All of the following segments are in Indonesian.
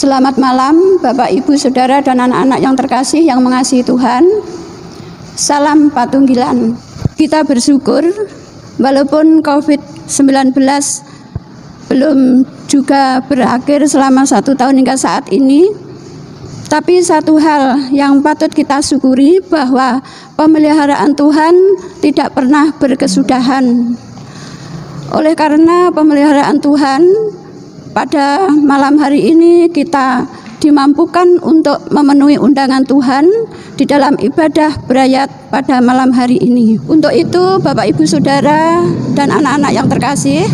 Selamat malam Bapak, Ibu, Saudara, dan anak-anak yang terkasih yang mengasihi Tuhan. Salam Patunggilan. Kita bersyukur walaupun COVID-19 belum juga berakhir selama 1 tahun hingga saat ini, tapi satu hal yang patut kita syukuri bahwa pemeliharaan Tuhan tidak pernah berkesudahan. Oleh karena pemeliharaan Tuhan, pada malam hari ini kita dimampukan untuk memenuhi undangan Tuhan di dalam ibadah berayat pada malam hari ini. Untuk itu Bapak, Ibu, Saudara, dan anak-anak yang terkasih,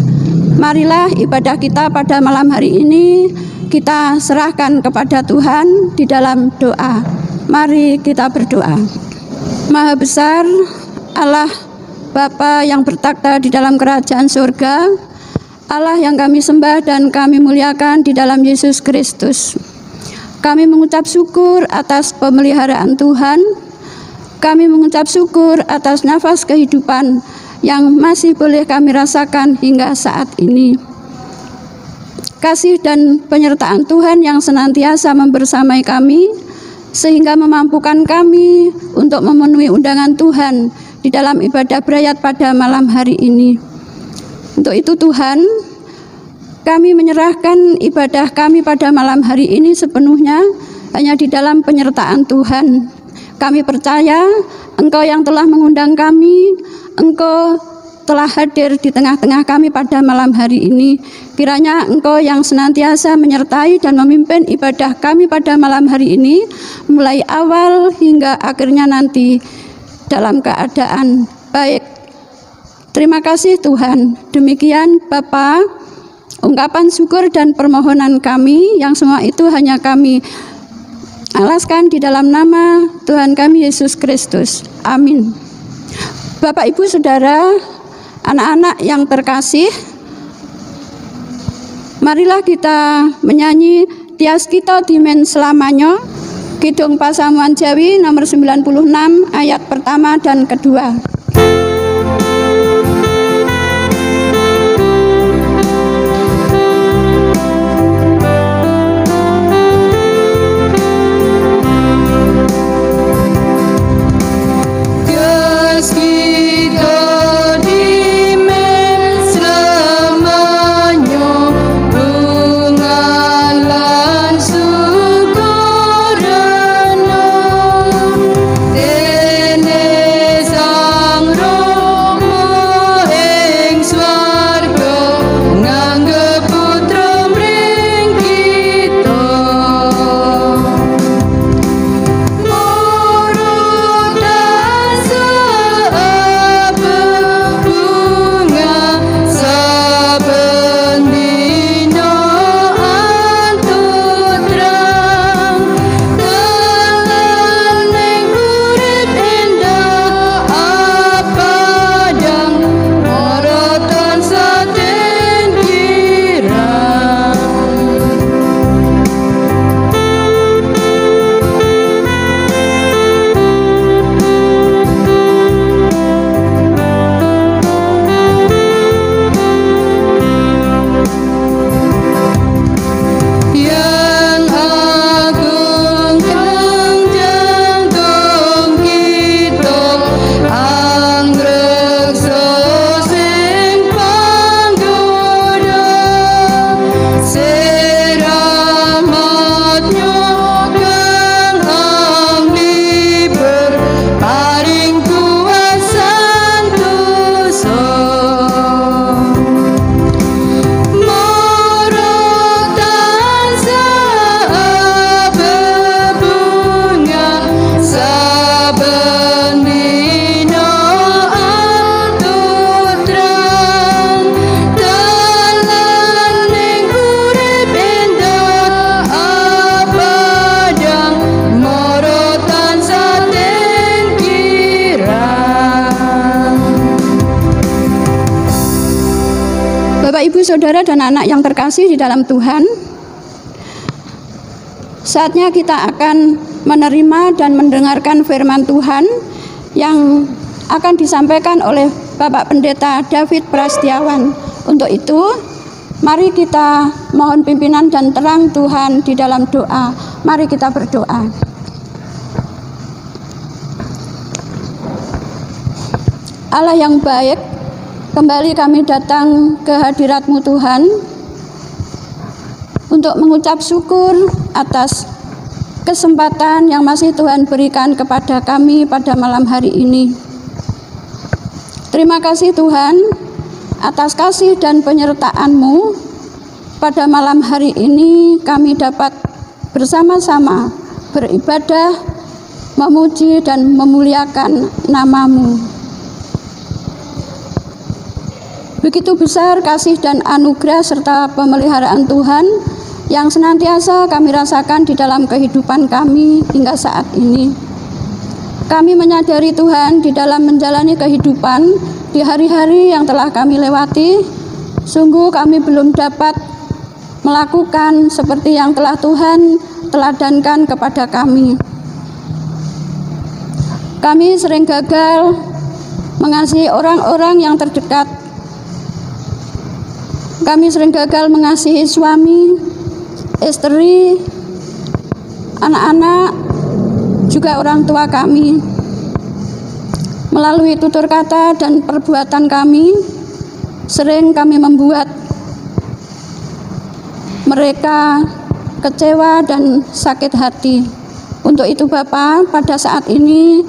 marilah ibadah kita pada malam hari ini kita serahkan kepada Tuhan di dalam doa. Mari kita berdoa. Maha besar Allah Bapa yang bertakhta di dalam kerajaan surga, Allah yang kami sembah dan kami muliakan di dalam Yesus Kristus. Kami mengucap syukur atas pemeliharaan Tuhan. Kami mengucap syukur atas nafas kehidupan yang masih boleh kami rasakan hingga saat ini. Kasih dan penyertaan Tuhan yang senantiasa membersamai kami, sehingga memampukan kami untuk memenuhi undangan Tuhan di dalam ibadah berayat pada malam hari ini. Untuk itu Tuhan, kami menyerahkan ibadah kami pada malam hari ini sepenuhnya hanya di dalam penyertaan Tuhan. Kami percaya Engkau yang telah mengundang kami, Engkau telah hadir di tengah-tengah kami pada malam hari ini. Kiranya Engkau yang senantiasa menyertai dan memimpin ibadah kami pada malam hari ini, mulai awal hingga akhirnya nanti dalam keadaan baik. Terima kasih Tuhan. Demikian Bapa, ungkapan syukur dan permohonan kami yang semua itu hanya kami alaskan di dalam nama Tuhan kami Yesus Kristus. Amin. Bapak, Ibu, Saudara, anak-anak yang terkasih, marilah kita menyanyi Tias Kita Dimen Selamanya, Kidung Pasamuan Jawi nomor 96 ayat pertama dan kedua. Saudara dan anak yang terkasih di dalam Tuhan, saatnya kita akan menerima dan mendengarkan firman Tuhan yang akan disampaikan oleh Bapak Pendeta David Prasetyawan. Untuk itu, mari kita mohon pimpinan dan terang Tuhan di dalam doa. Mari kita berdoa. Allah yang baik, kembali kami datang ke hadirat-Mu Tuhan untuk mengucap syukur atas kesempatan yang masih Tuhan berikan kepada kami pada malam hari ini. Terima kasih Tuhan atas kasih dan penyertaan-Mu. Pada malam hari ini kami dapat bersama-sama beribadah, memuji dan memuliakan nama-Mu. Begitu besar kasih dan anugerah serta pemeliharaan Tuhan yang senantiasa kami rasakan di dalam kehidupan kami hingga saat ini. Kami menyadari Tuhan di dalam menjalani kehidupan di hari-hari yang telah kami lewati, sungguh kami belum dapat melakukan seperti yang telah Tuhan teladankan kepada kami. Kami sering gagal mengasihi orang-orang yang terdekat. Kami sering gagal mengasihi suami, istri, anak-anak, juga orang tua kami. Melalui tutur kata dan perbuatan kami, sering kami membuat mereka kecewa dan sakit hati. Untuk itu Bapa, pada saat ini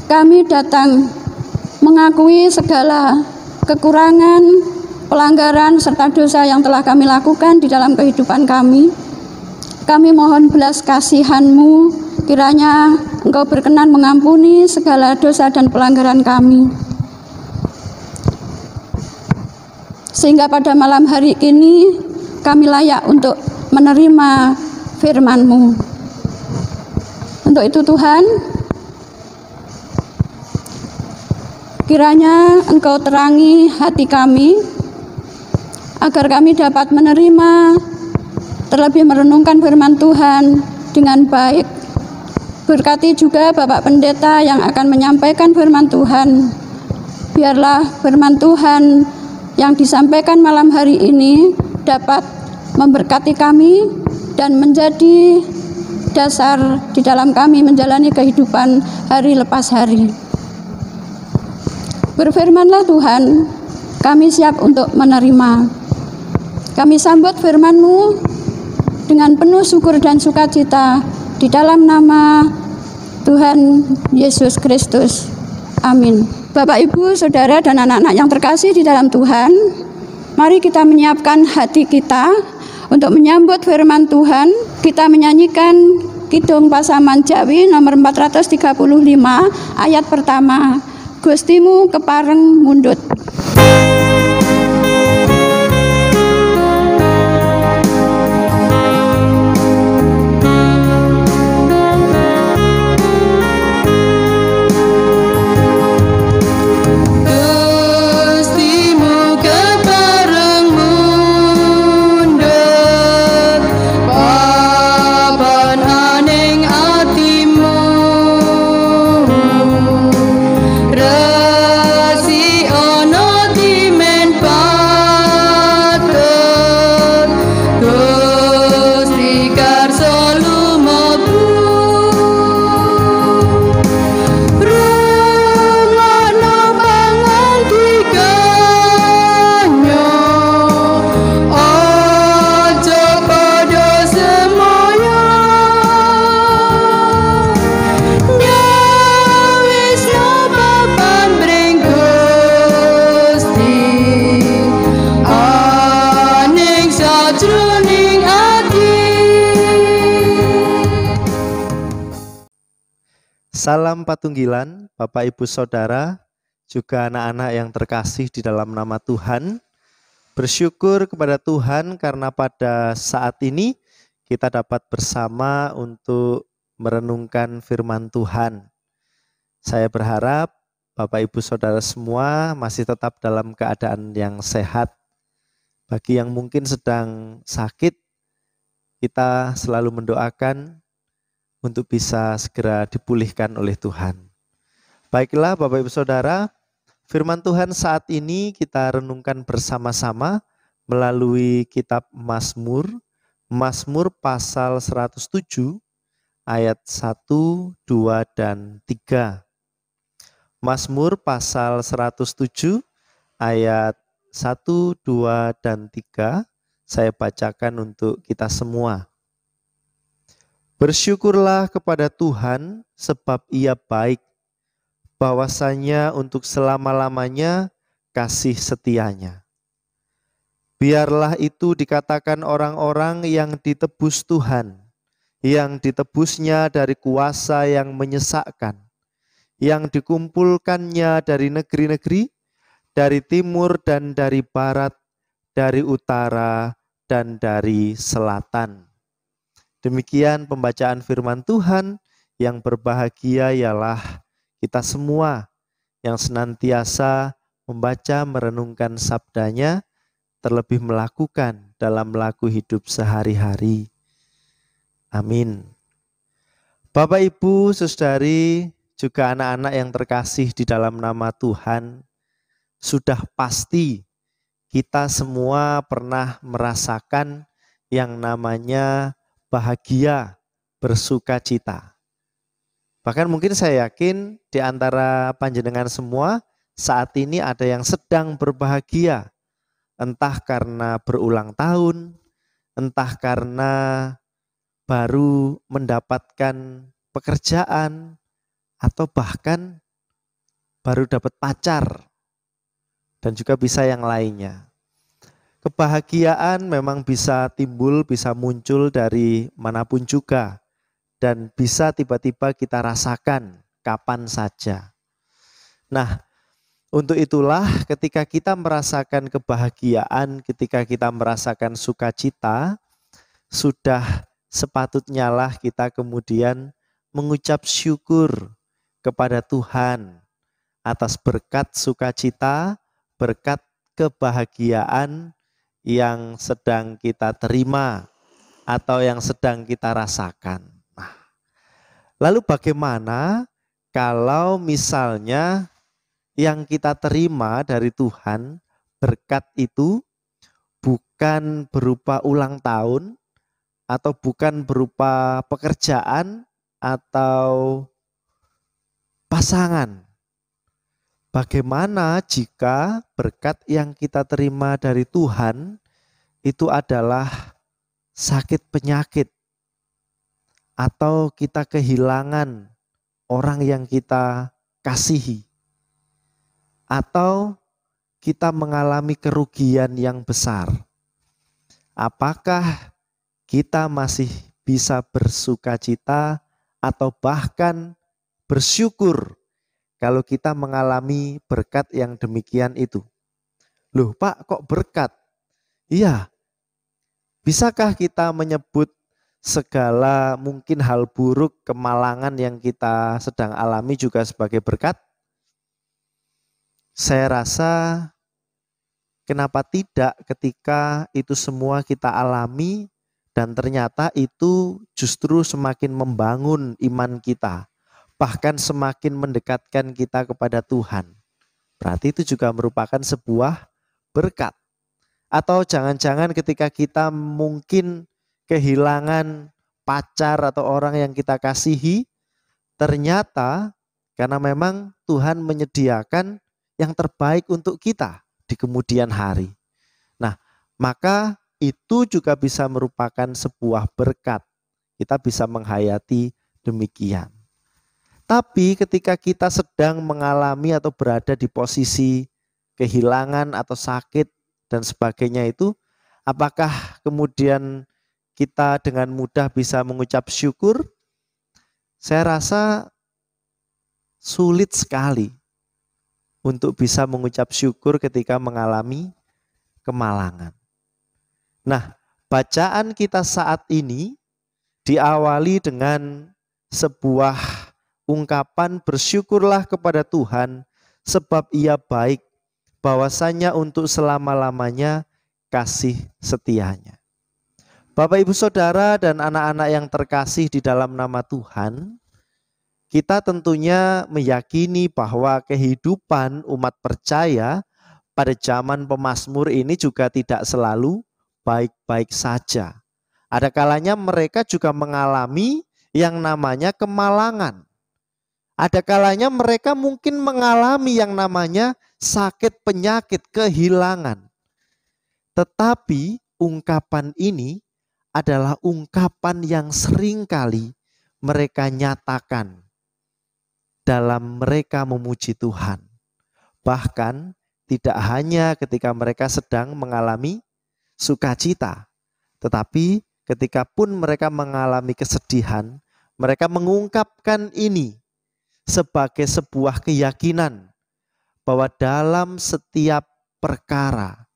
kami datang mengakui segala kekurangan, pelanggaran serta dosa yang telah kami lakukan di dalam kehidupan kami. Kami mohon belas kasihan-Mu, kiranya Engkau berkenan mengampuni segala dosa dan pelanggaran kami. Sehingga pada malam hari ini kami layak untuk menerima firman-Mu. Untuk itu Tuhan, kiranya Engkau terangi hati kami, agar kami dapat menerima, terlebih merenungkan firman Tuhan dengan baik. Berkati juga Bapak Pendeta yang akan menyampaikan firman Tuhan. Biarlah firman Tuhan yang disampaikan malam hari ini dapat memberkati kami dan menjadi dasar di dalam kami menjalani kehidupan hari lepas hari. Berfirmanlah Tuhan, kami siap untuk menerima. Kami sambut firman-Mu dengan penuh syukur dan sukacita di dalam nama Tuhan Yesus Kristus. Amin. Bapak, Ibu, Saudara, dan anak-anak yang terkasih di dalam Tuhan, mari kita menyiapkan hati kita untuk menyambut firman Tuhan. Kita menyanyikan Kidung Pasaman Jawi nomor 435 ayat pertama. Gustimu kepareng mundut. Salam Patunggilan, Bapak Ibu Saudara, juga anak-anak yang terkasih di dalam nama Tuhan. Bersyukur kepada Tuhan karena pada saat ini kita dapat bersama untuk merenungkan firman Tuhan. Saya berharap Bapak Ibu Saudara semua masih tetap dalam keadaan yang sehat. Bagi yang mungkin sedang sakit, kita selalu mendoakan untuk bisa segera dipulihkan oleh Tuhan. Baiklah Bapak Ibu Saudara, firman Tuhan saat ini kita renungkan bersama-sama melalui kitab Mazmur, Mazmur pasal 107 ayat 1, 2, dan 3. Mazmur pasal 107 ayat 1, 2, dan 3 saya bacakan untuk kita semua. Bersyukurlah kepada Tuhan sebab Ia baik, bahwasanya untuk selama-lamanya kasih setianya. Biarlah itu dikatakan orang-orang yang ditebus Tuhan, yang ditebusnya dari kuasa yang menyesakkan, yang dikumpulkannya dari negeri-negeri, dari timur dan dari barat, dari utara dan dari selatan. Demikian pembacaan firman Tuhan. Yang berbahagia ialah kita semua yang senantiasa membaca merenungkan sabdanya, terlebih melakukan dalam laku hidup sehari-hari. Amin. Bapak, Ibu, Saudari, juga anak-anak yang terkasih di dalam nama Tuhan, sudah pasti kita semua pernah merasakan yang namanya bahagia, bersukacita. Bahkan mungkin saya yakin di antara panjenengan semua saat ini ada yang sedang berbahagia. Entah karena berulang tahun, entah karena baru mendapatkan pekerjaan, atau bahkan baru dapat pacar, dan juga bisa yang lainnya. Kebahagiaan memang bisa timbul, bisa muncul dari manapun juga, dan bisa tiba-tiba kita rasakan kapan saja. Nah, untuk itulah ketika kita merasakan kebahagiaan, ketika kita merasakan sukacita, sudah sepatutnya lah kita kemudian mengucap syukur kepada Tuhan atas berkat sukacita, berkat kebahagiaan yang sedang kita terima atau yang sedang kita rasakan. Nah, lalu bagaimana kalau misalnya yang kita terima dari Tuhan, berkat itu bukan berupa ulang tahun atau bukan berupa pekerjaan atau pasangan? Bagaimana jika berkat yang kita terima dari Tuhan itu adalah sakit penyakit, atau kita kehilangan orang yang kita kasihi, atau kita mengalami kerugian yang besar? Apakah kita masih bisa bersukacita atau bahkan bersyukur kalau kita mengalami berkat yang demikian itu? Loh Pak, kok berkat? Iya, bisakah kita menyebut segala mungkin hal buruk, kemalangan yang kita sedang alami juga sebagai berkat? Saya rasa kenapa tidak ketika itu semua kita alami dan ternyata itu justru semakin membangun iman kita, bahkan semakin mendekatkan kita kepada Tuhan. Berarti itu juga merupakan sebuah berkat. Atau jangan-jangan ketika kita mungkin kehilangan pacar atau orang yang kita kasihi, ternyata karena memang Tuhan menyediakan yang terbaik untuk kita di kemudian hari. Nah, maka itu juga bisa merupakan sebuah berkat. Kita bisa menghayati demikian. Tapi ketika kita sedang mengalami atau berada di posisi kehilangan atau sakit dan sebagainya itu, apakah kemudian kita dengan mudah bisa mengucap syukur? Saya rasa sulit sekali untuk bisa mengucap syukur ketika mengalami kemalangan. Nah, bacaan kita saat ini diawali dengan sebuah ungkapan bersyukurlah kepada Tuhan sebab Ia baik, bahwasanya untuk selama-lamanya kasih setianya. Bapak, Ibu, Saudara, dan anak-anak yang terkasih di dalam nama Tuhan, kita tentunya meyakini bahwa kehidupan umat percaya pada zaman pemazmur ini juga tidak selalu baik-baik saja. Ada kalanya mereka juga mengalami yang namanya kemalangan. Ada kalanya mereka mungkin mengalami yang namanya sakit, penyakit, kehilangan. Tetapi ungkapan ini adalah ungkapan yang seringkali mereka nyatakan dalam mereka memuji Tuhan. Bahkan tidak hanya ketika mereka sedang mengalami sukacita, tetapi ketika pun mereka mengalami kesedihan, mereka mengungkapkan ini sebagai sebuah keyakinan bahwa dalam setiap perkara,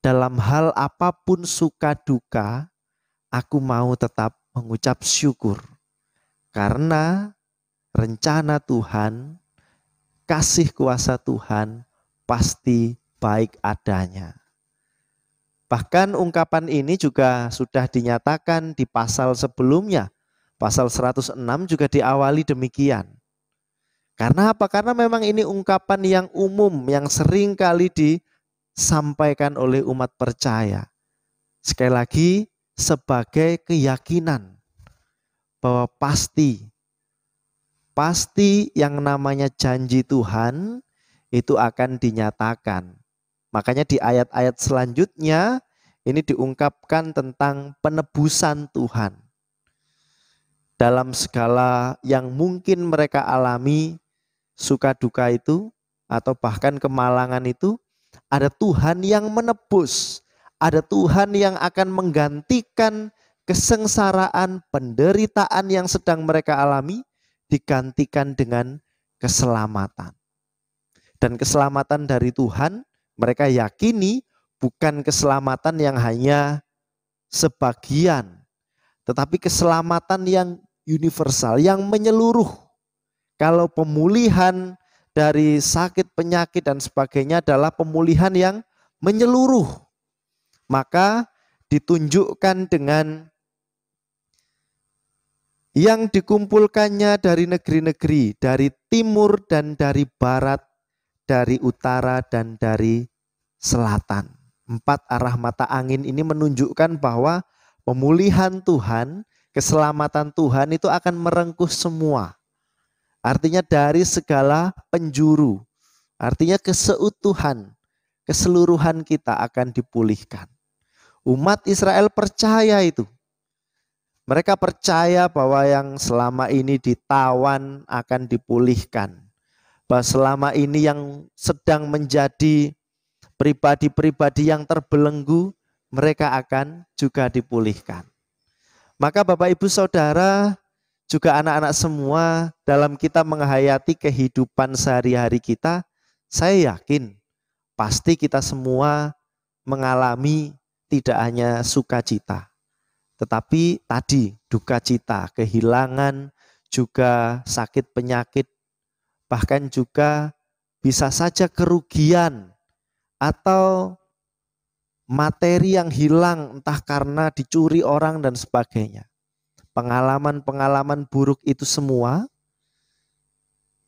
dalam hal apapun suka duka, aku mau tetap mengucap syukur. Karena rencana Tuhan, kasih kuasa Tuhan pasti baik adanya. Bahkan ungkapan ini juga sudah dinyatakan di pasal sebelumnya. Pasal 106 juga diawali demikian. Karena apa? Karena memang ini ungkapan yang umum, yang sering kali disampaikan oleh umat percaya. Sekali lagi, sebagai keyakinan bahwa pasti yang namanya janji Tuhan itu akan dinyatakan. Makanya di ayat-ayat selanjutnya ini diungkapkan tentang penebusan Tuhan. Dalam segala yang mungkin mereka alami, suka duka itu atau bahkan kemalangan itu, ada Tuhan yang menebus. Ada Tuhan yang akan menggantikan kesengsaraan, penderitaan yang sedang mereka alami, digantikan dengan keselamatan. Dan keselamatan dari Tuhan, mereka yakini bukan keselamatan yang hanya sebagian, tetapi keselamatan yang universal, yang menyeluruh. Kalau pemulihan dari sakit, penyakit dan sebagainya adalah pemulihan yang menyeluruh, maka ditunjukkan dengan yang dikumpulkannya dari negeri-negeri, dari timur dan dari barat, dari utara dan dari selatan. 4 arah mata angin ini menunjukkan bahwa pemulihan Tuhan, keselamatan Tuhan itu akan merengkuh semua. Artinya dari segala penjuru, artinya keseutuhan, keseluruhan kita akan dipulihkan. Umat Israel percaya itu. Mereka percaya bahwa yang selama ini ditawan akan dipulihkan. Bahwa selama ini yang sedang menjadi pribadi-pribadi yang terbelenggu, mereka akan juga dipulihkan. Maka Bapak Ibu Saudara, juga anak-anak semua, dalam kita menghayati kehidupan sehari-hari kita, saya yakin pasti kita semua mengalami tidak hanya sukacita, tetapi tadi duka cita, kehilangan, juga sakit penyakit, bahkan juga bisa saja kerugian atau materi yang hilang entah karena dicuri orang dan sebagainya. Pengalaman-pengalaman buruk itu semua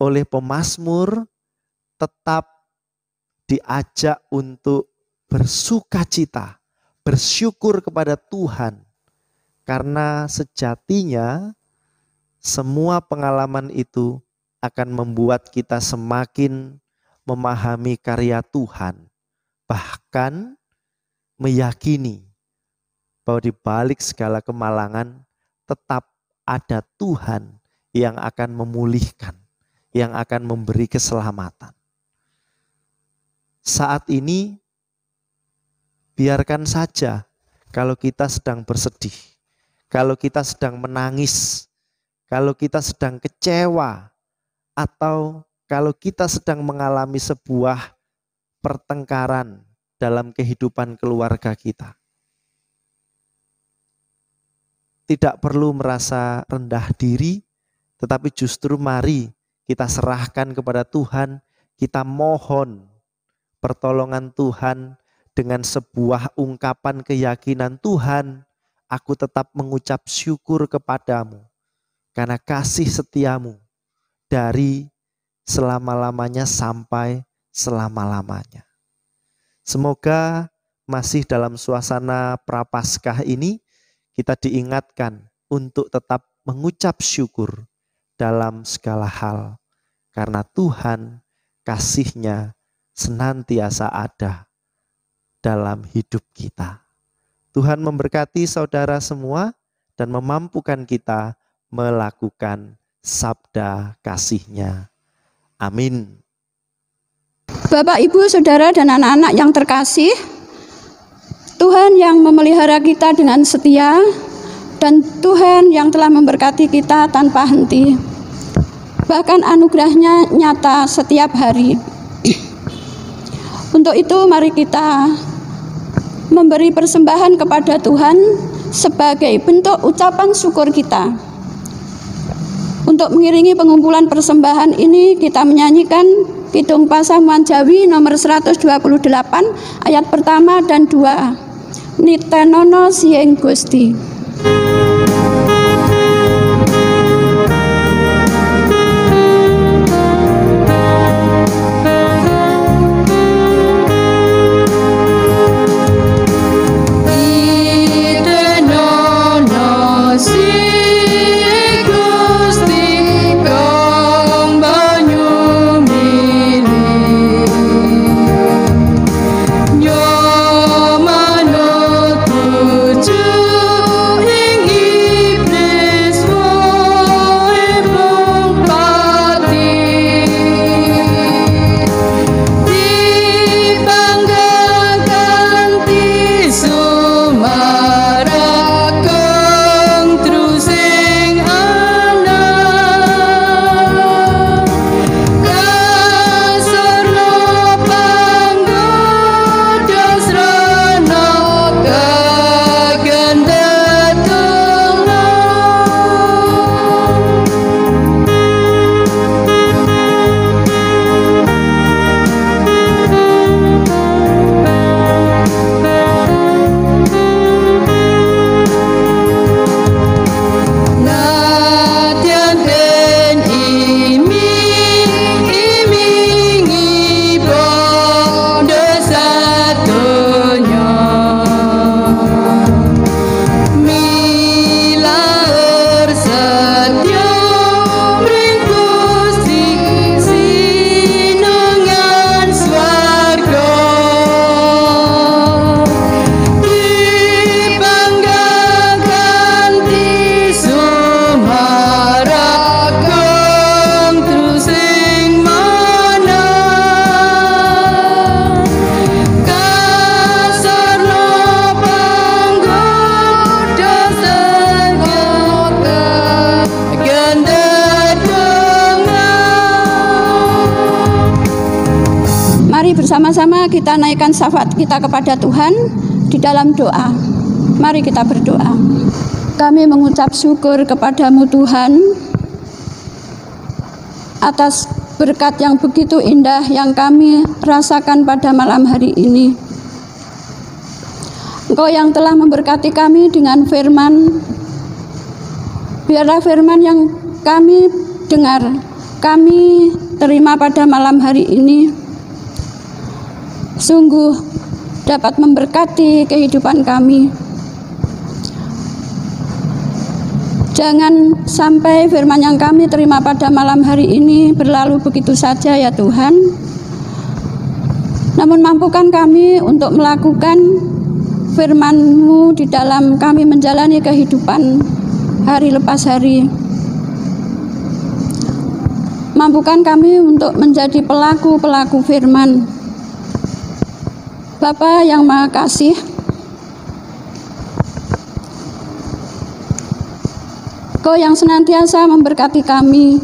oleh pemazmur tetap diajak untuk bersukacita, bersyukur kepada Tuhan. Karena sejatinya semua pengalaman itu akan membuat kita semakin memahami karya Tuhan. Bahkan meyakini bahwa di balik segala kemalangan tetap ada Tuhan yang akan memulihkan, yang akan memberi keselamatan. Saat ini biarkan saja kalau kita sedang bersedih, kalau kita sedang menangis, kalau kita sedang kecewa, atau kalau kita sedang mengalami sebuah pertengkaran dalam kehidupan keluarga kita. Tidak perlu merasa rendah diri, tetapi justru mari kita serahkan kepada Tuhan, kita mohon pertolongan Tuhan dengan sebuah ungkapan keyakinan, Tuhan, aku tetap mengucap syukur kepadamu karena kasih setiamu dari selama-lamanya sampai selama-lamanya. Semoga masih dalam suasana Prapaskah ini kita diingatkan untuk tetap mengucap syukur dalam segala hal. Karena Tuhan kasih-Nya senantiasa ada dalam hidup kita. Tuhan memberkati saudara semua dan memampukan kita melakukan sabda kasih-Nya. Amin. Bapak, Ibu, Saudara, dan anak-anak yang terkasih, Tuhan yang memelihara kita dengan setia, dan Tuhan yang telah memberkati kita tanpa henti. Bahkan anugerah-Nya nyata setiap hari. Untuk itu mari kita memberi persembahan kepada Tuhan sebagai bentuk ucapan syukur kita. Untuk mengiringi pengumpulan persembahan ini kita menyanyikan Kidung Pasamuan Jawi nomor 128 ayat pertama dan 2. Nitenono Sieng Gusti. Bersama-sama kita naikkan syafaat kita kepada Tuhan di dalam doa. Mari kita berdoa. Kami mengucap syukur kepadamu Tuhan atas berkat yang begitu indah yang kami rasakan pada malam hari ini. Engkau yang telah memberkati kami dengan firman. Biarlah firman yang kami dengar, kami terima pada malam hari ini sungguh dapat memberkati kehidupan kami. Jangan sampai firman yang kami terima pada malam hari ini berlalu begitu saja ya Tuhan. Namun mampukan kami untuk melakukan firman-Mu di dalam kami menjalani kehidupan hari lepas hari. Mampukan kami untuk menjadi pelaku-pelaku firman. Bapa yang Maha Kasih, Kau yang senantiasa memberkati kami.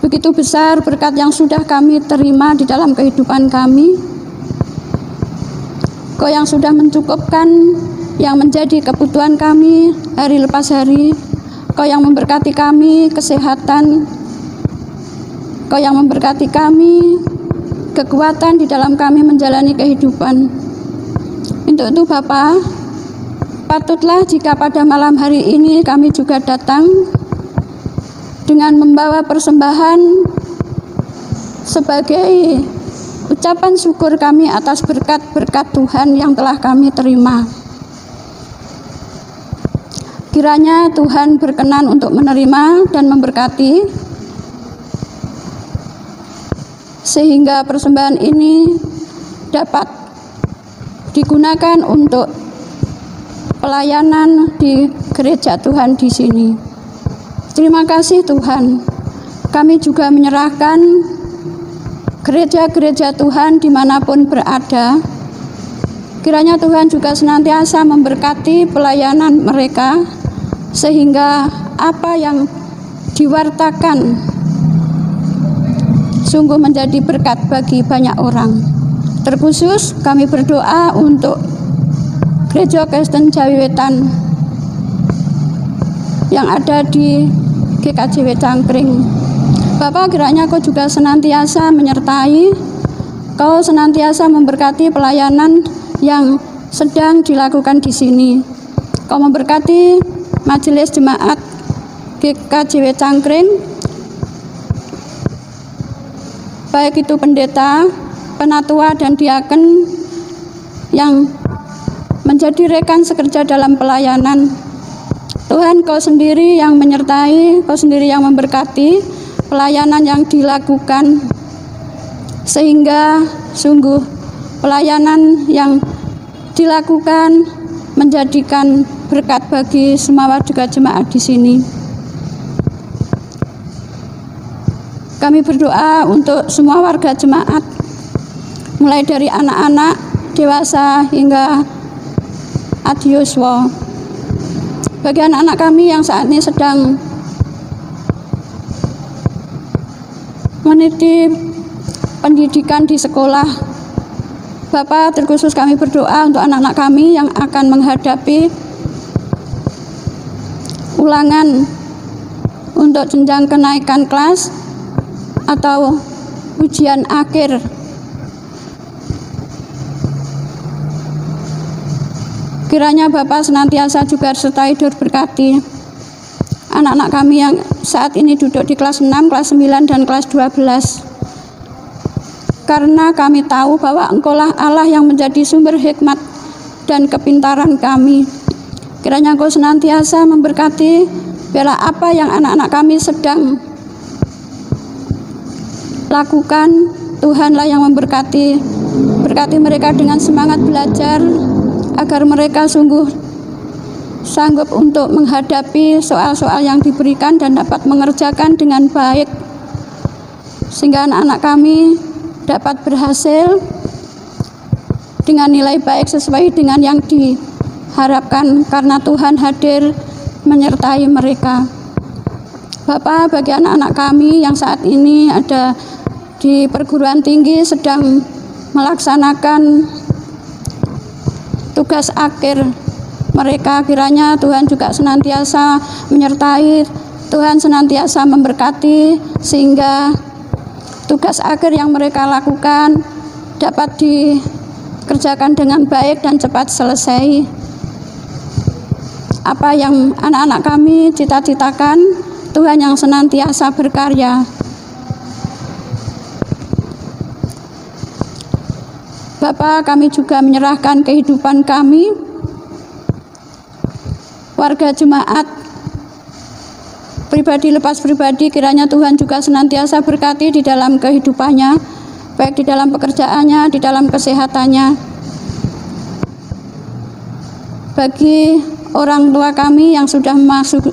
Begitu besar berkat yang sudah kami terima di dalam kehidupan kami. Kau yang sudah mencukupkan yang menjadi kebutuhan kami hari lepas hari. Kau yang memberkati kami kesehatan. Kau yang memberkati kami kekuatan di dalam kami menjalani kehidupan. Untuk itu Bapa, patutlah jika pada malam hari ini kami juga datang dengan membawa persembahan sebagai ucapan syukur kami atas berkat-berkat Tuhan yang telah kami terima. Kiranya Tuhan berkenan untuk menerima dan memberkati, sehingga persembahan ini dapat digunakan untuk pelayanan di gereja Tuhan di sini. Terima kasih Tuhan. Kami juga menyerahkan gereja-gereja Tuhan dimanapun berada. Kiranya Tuhan juga senantiasa memberkati pelayanan mereka, sehingga apa yang diwartakan sungguh menjadi berkat bagi banyak orang. Terkhusus kami berdoa untuk Gereja Kristen Jawi Wetan yang ada di GKJW Cangkring. Bapak, kiranya Kau juga senantiasa menyertai, Kau senantiasa memberkati pelayanan yang sedang dilakukan di sini. Kau memberkati majelis jemaat GKJW Cangkring, baik itu pendeta, penatua, dan diaken yang menjadi rekan sekerja dalam pelayanan. Tuhan, Kau sendiri yang menyertai, Kau sendiri yang memberkati pelayanan yang dilakukan, sehingga sungguh pelayanan yang dilakukan menjadikan berkat bagi semua juga jemaat di sini. Kami berdoa untuk semua warga jemaat, mulai dari anak-anak, dewasa, hingga adiuswa. Bagi anak-anak kami yang saat ini sedang meniti pendidikan di sekolah, Bapak, terkhusus kami berdoa untuk anak-anak kami yang akan menghadapi ulangan untuk jenjang kenaikan kelas atau ujian akhir. Kiranya Bapak senantiasa juga sertai dan berkati anak-anak kami yang saat ini duduk di kelas 6, kelas 9, dan kelas 12. Karena kami tahu bahwa Engkaulah Allah yang menjadi sumber hikmat dan kepintaran kami. Kiranya Engkau senantiasa memberkati, biarlah apa yang anak-anak kami sedang lakukan, Tuhanlah yang memberkati. Berkati mereka dengan semangat belajar, agar mereka sungguh sanggup untuk menghadapi soal-soal yang diberikan dan dapat mengerjakan dengan baik, sehingga anak-anak kami dapat berhasil dengan nilai baik sesuai dengan yang diharapkan, karena Tuhan hadir menyertai mereka. Bapak, bagi anak-anak kami yang saat ini ada di perguruan tinggi sedang melaksanakan tugas akhir mereka, kiranya Tuhan juga senantiasa menyertai, Tuhan senantiasa memberkati, sehingga tugas akhir yang mereka lakukan dapat dikerjakan dengan baik dan cepat selesai. Apa yang anak-anak kami cita-citakan, Tuhan yang senantiasa berkarya. Bapak, kami juga menyerahkan kehidupan kami, warga jemaat, pribadi lepas pribadi, kiranya Tuhan juga senantiasa berkati di dalam kehidupannya, baik di dalam pekerjaannya, di dalam kesehatannya. Bagi orang tua kami yang sudah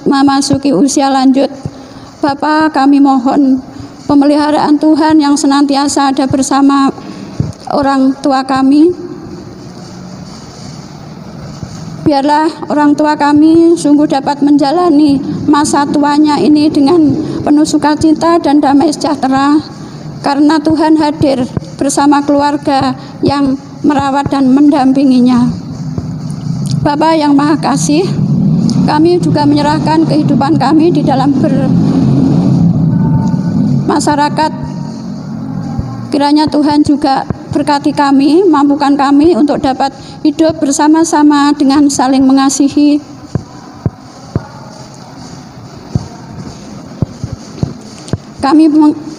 memasuki usia lanjut, Bapak, kami mohon pemeliharaan Tuhan yang senantiasa ada bersama orang tua kami. Biarlah orang tua kami sungguh dapat menjalani masa tuanya ini dengan penuh sukacita dan damai sejahtera, karena Tuhan hadir bersama keluarga yang merawat dan mendampinginya. Bapa yang Maha Kasih, kami juga menyerahkan kehidupan kami di dalam bermasyarakat. Kiranya Tuhan juga berkati kami, mampukan kami untuk dapat hidup bersama-sama dengan saling mengasihi. Kami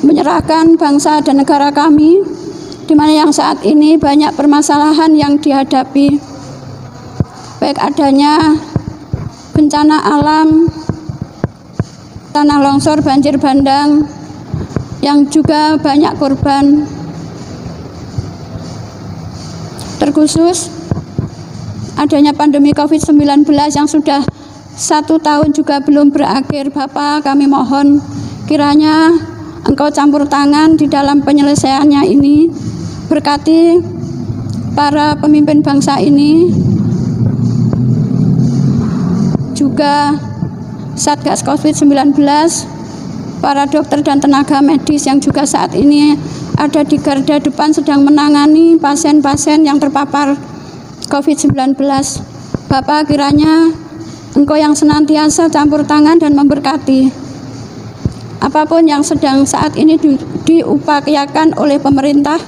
menyerahkan bangsa dan negara kami di mana yang saat ini banyak permasalahan yang dihadapi, baik adanya bencana alam, tanah longsor, banjir bandang, yang juga banyak korban. Terkhusus adanya pandemi COVID-19 yang sudah 1 tahun juga belum berakhir. Bapak, kami mohon kiranya Engkau campur tangan di dalam penyelesaiannya ini. Berkati para pemimpin bangsa ini, juga Satgas COVID-19, para dokter dan tenaga medis yang juga saat ini ada di garda depan sedang menangani pasien-pasien yang terpapar COVID-19. Bapak, kiranya Engkau yang senantiasa campur tangan dan memberkati apapun yang sedang saat ini diupayakan oleh pemerintah.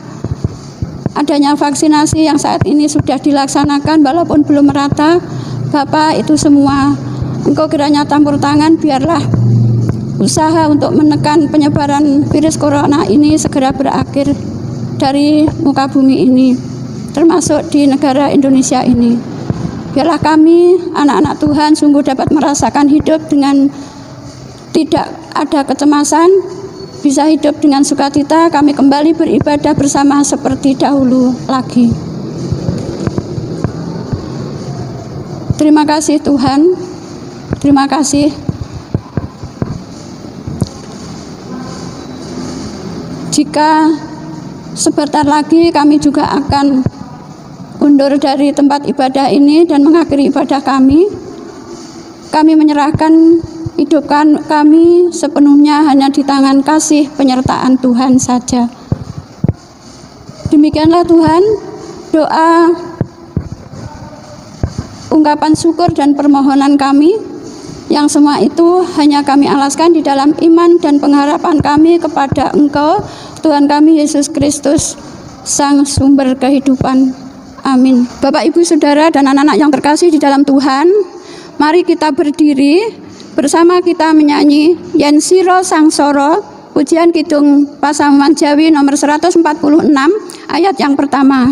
Adanya vaksinasi yang saat ini sudah dilaksanakan walaupun belum merata. Bapak, itu semua Engkau kiranya campur tangan, biarlah usaha untuk menekan penyebaran virus corona ini segera berakhir dari muka bumi ini, termasuk di negara Indonesia ini. Biarlah kami, anak-anak Tuhan, sungguh dapat merasakan hidup dengan tidak ada kecemasan, bisa hidup dengan sukacita. Kami kembali beribadah bersama seperti dahulu lagi. Terima kasih Tuhan, terima kasih. Jika sebentar lagi kami juga akan undur dari tempat ibadah ini dan mengakhiri ibadah kami menyerahkan hidup kami sepenuhnya hanya di tangan kasih penyertaan Tuhan saja. Demikianlah Tuhan, doa, ungkapan syukur dan permohonan kami, yang semua itu hanya kami alaskan di dalam iman dan pengharapan kami kepada Engkau, Tuhan kami Yesus Kristus, Sang Sumber Kehidupan. Amin. Bapak, Ibu, Saudara, dan anak-anak yang terkasih di dalam Tuhan, mari kita berdiri bersama kita menyanyi Yen Siro Sangsara, pujian Kidung Pasamuan Jawi nomor 146 ayat yang pertama.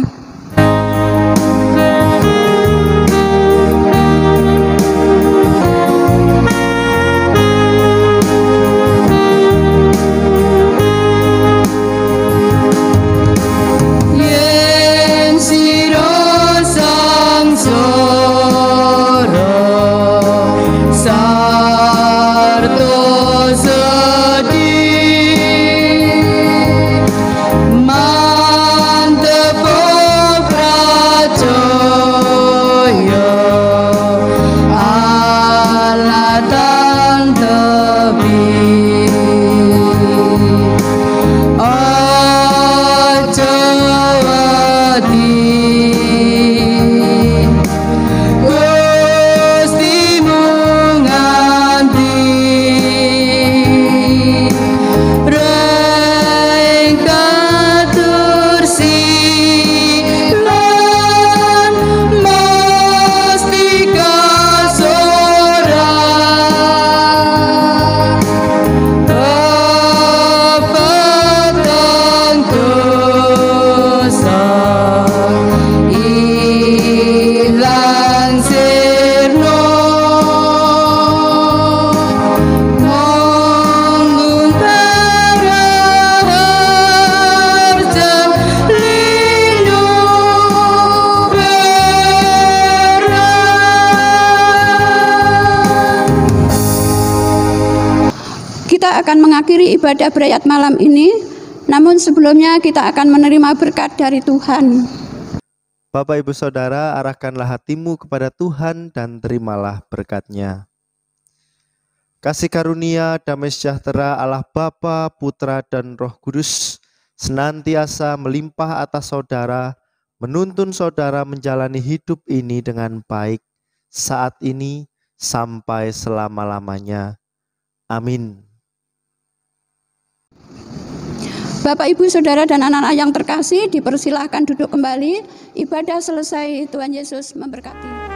Akan mengakhiri ibadah beryat malam ini, namun sebelumnya kita akan menerima berkat dari Tuhan. Bapak, Ibu, Saudara, arahkanlah hatimu kepada Tuhan dan terimalah berkat-Nya. Kasih karunia, damai sejahtera Allah Bapa, Putra, dan Roh Kudus senantiasa melimpah atas saudara, menuntun saudara menjalani hidup ini dengan baik, saat ini sampai selama-lamanya. Amin. Bapak, Ibu, Saudara, dan anak-anak yang terkasih, dipersilahkan duduk kembali. Ibadah selesai, Tuhan Yesus memberkati.